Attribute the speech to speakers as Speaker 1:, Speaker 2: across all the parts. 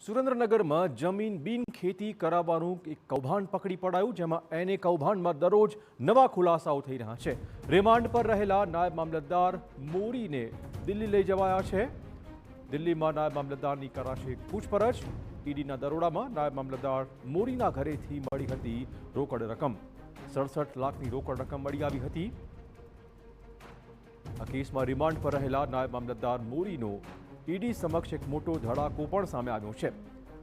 Speaker 1: સુરેન્દ્રનગરમાં જમીન બિન ખેતી કરાવવાનું એક કૌભાંડ પકડી પડાયું, જેમાં એને કૌભાંડમાં દરરોજ નવા ખુલાસાઓ થઈ રહ્યા છે। રિમાન્ડ પર રહેલા નાયબ મામલતદાર મોરીને દિલ્હી લઈ જવાયા છે। દિલ્હીમાં નાયબ મામલતદારની કરાશે પૂછપરછ। ઈડીના દરોડામાં નાયબ મામલતદાર મોરીના ઘરેથી મળી હતી રોકડ રકમ। 67 લાખની રોકડ રકમ મળી આવી હતી। આ કેસમાં રિમાન્ડ પર રહેલા નાયબ મામલતદાર મોરીનો ઈડી સમક્ષ એક મોટો ધડાકો પણ સામે આવ્યો છે।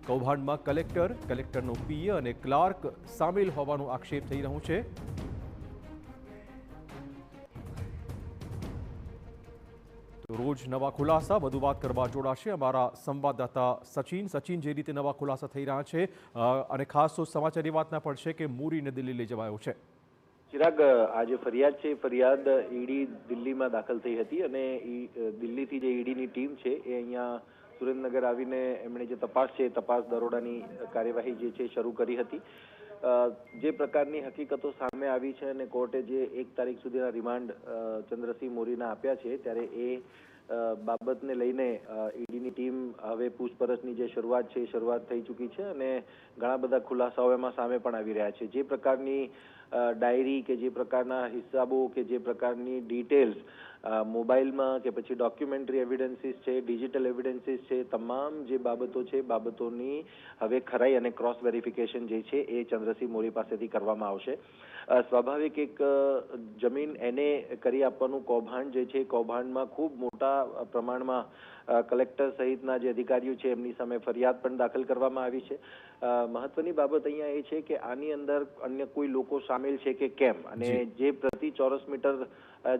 Speaker 1: કૌભાંડમાં કલેક્ટરનો પીએ અને ક્લાર્ક સામેલ હોવાનો આક્ષેપ થઈ રહ્યો છે। તો રોજ નવા ખુલાસા, વધુ વાત કરવા જોડાશે અમારા સંવાદદાતા સચિન। જે રીતે નવા ખુલાસા થઈ રહ્યા છે અને ખાસ તો સમાચાર એ વાતના પણ છે કે મોરીને દિલ્હી લઈ જવાયો છે।
Speaker 2: ચિરાગ, આ જે ફરિયાદ છે, ફરિયાદ ઈડી દિલ્હીમાં દાખલ થઈ હતી અને દિલ્હીથી જે ઈડીની ટીમ છે એ અહીંયા સુરેન્દ્રનગર આવીને એમણે જે તપાસ છે, તપાસ દરોડાની કાર્યવાહી જે છે શરૂ કરી હતી। જે પ્રકારની હકીકતો સામે આવી છે અને કોર્ટે જે 1 તારીખ સુધીના રિમાન્ડ ચંદ્રસિંહ મોરીના આપ્યા છે, ત્યારે એ બાબતને લઈને ઈડીની ટીમ હવે પૂછપરછની જે શરૂઆત છે એ શરૂઆત થઈ ચૂકી છે અને ઘણા બધા ખુલાસાઓ એમાં સામે પણ આવી રહ્યા છે। જે પ્રકારની ડાયરી કે જે પ્રકારના હિસાબો કે જે પ્રકારની ડિટેલ્સ મોબાઈલમાં કે પછી ડોક્યુમેન્ટરી એવિડન્સીસ છે, ડિજિટલ એવિડન્સીસ છે, તમામ જે બાબતો છે, બાબતોની હવે ખરાઈ અને ક્રોસ વેરિફિકેશન જે છે એ ચંદ્રસિંહ મોરી પાસેથી કરવામાં આવશે। સ્વાભાવિક એક જમીન એને કરી આપવાનું કૌભાંડ જે છે, કૌભાંડમાં ખૂબ મોટા પ્રમાણમાં કલેક્ટર સહિતના જે અધિકારીઓ છે એમની સામે ફરિયાદ પણ દાખલ કરવામાં આવી છે। મહત્વની બાબત અહીંયા એ છે કે આની અંદર અન્ય કોઈ લોકો સામેલ છે કે કેમ, અને જે પ્રતિ ચોરસ મીટર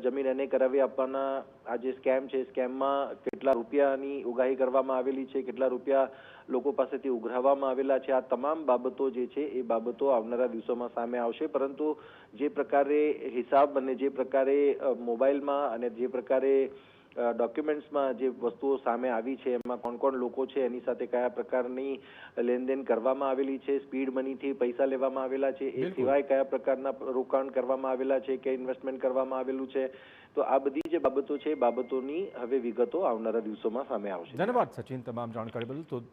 Speaker 2: જમીન એને કરાવી આપવાના આ જે સ્કેમ છે, સ્કેમમાં કેટલા રૂપિયાની ઉગાહી કરવામાં આવેલી છે, કેટલા રૂપિયા લોકો પાસેથી ઉઘરાવવામાં આવેલા છે, આ તમામ બાબતો જે છે એ બાબતો આવનારા દિવસોમાં સામે આવશે। પરંતુ જે પ્રકારે હિસાબ અને જે પ્રકારે મોબાઈલમાં અને જે પ્રકારે ડોક્યુમેન્ટ્સમાં જે વસ્તુઓ સામે આવી છે, એમાં કોણ કોણ લોકો છે, એની સાથે કયા પ્રકારની લેનદેન કરવામાં આવેલી છે, સ્પીડ મનીથી પૈસા લેવામાં આવેલા છે, એ સિવાય કયા પ્રકારના રોકાણ કરવામાં આવેલા છે કે ઇન્વેસ્ટમેન્ટ કરવામાં આવેલું છે, તો આ બધી જે બાબતો છે એ બાબતોની હવે વિગતો આવનારા દિવસોમાં સામે આવશે।
Speaker 1: ધન્યવાદ સચિન, તમામ જાણકારી બદલ। તો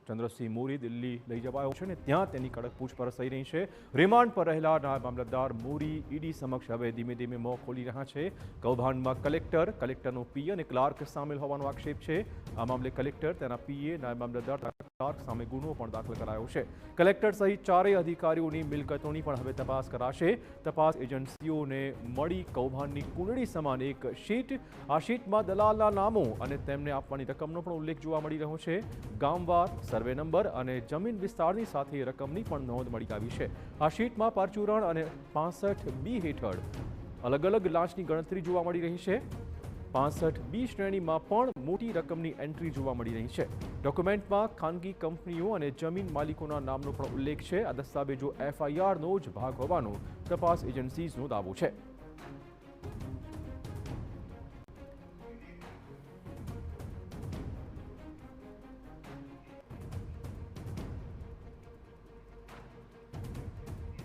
Speaker 1: ચંદ્રસિંહ મોરી દિલ્હી લઈ જવાયો છે અને ત્યાં તેની કડક પૂછપરછ થઈ રહી છે। રિમાન્ડ પર રહેલા નાયબ મામલતદાર મોરી ઈડી સમક્ષ હવે ધીમે ધીમે મોં ખોલી રહ્યા છે। કૌભાંડમાં કલેક્ટરનો પીએ અને ક્લાર્ક સામેલ હોવાનો આક્ષેપ છે। આ મામલે કલેક્ટર, તેના પીએ, નાયબ મામલતદાર ક્લાર્ક સામે ગુનો પણ દાખલ કરાયો છે। કલેક્ટર સહિત 4 અધિકારીઓની મિલકતોની પણ હવે તપાસ કરાશે। તપાસ એજન્સીઓને મળી કૌભાંડની કુંડળી સમાન એક શીટ। આ શીટમાં દલાલના નામો અને તેમને આપવાની રકમનો પણ ઉલ્લેખ જોવા મળી રહ્યો છે। ગામવાર, સર્વે નંબર અને જમીન વિસ્તારની સાથે રકમની પણ નોંધ મળી આવી છે। આ શીટમાં પરચુરણ અને 65B હેઠળ અલગ અલગ લાંચની ગણતરી જોવા મળી રહી છે। 65B શ્રેણીમાં પણ મોટી રકમની એન્ટ્રી જોવા મળી રહી છે। ડોક્યુમેન્ટમાં ખાનગી કંપનીઓ અને જમીન માલિકોના નામનો પણ ઉલ્લેખ છે। આ દસ્તાવેજો FIRનો જ ભાગ હોવાનો તપાસ એજન્સીઝનો દાવો છે।